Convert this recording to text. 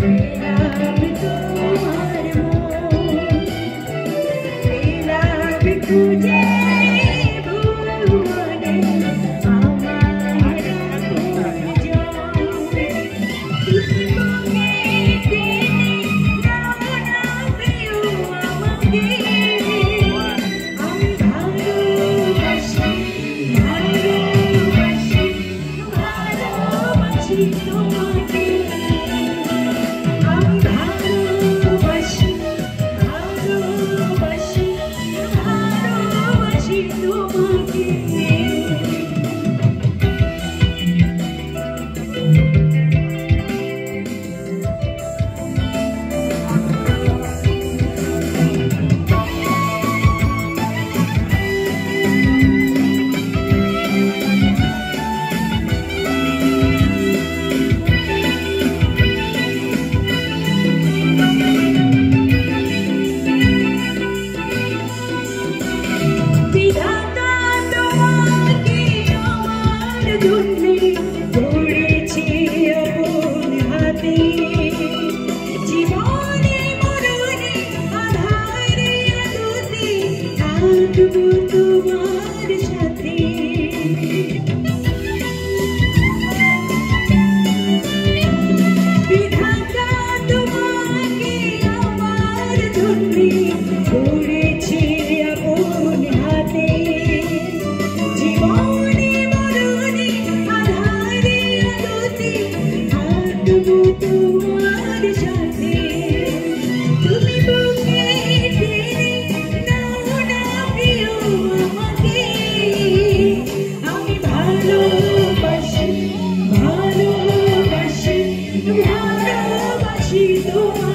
পেলাম তোমার মন, পেলাম খুঁজে ভুবনে আমার আপনজন। তুমি বুকে টেনে নাও না প্রিয় আমাকে, আমি ভালোবাসি ভালোবাসি ভালোবাসি তোমাকে, আমি ভালোবাসি ভালোবাসি ভালোবাসি তোমাকে। বিধাতা তোমাকে আমার জন্যে গড়েছি আপন হাতে, জীবনে মরণে আঁধারে আলোতে থাকবো তোমার সাথে। বিধাতা তোমাকে আমার জন্যে গড়েছি আপন হাতে, জীবনে মরণে আঁধারে আলোতে থাকবো তোমার সাথে। তুমি বুকে টেনে নাও না প্রিয় আমাকে, আমি ভালোবাসি ভালোবাসি ভালোবাসি তোমাকে।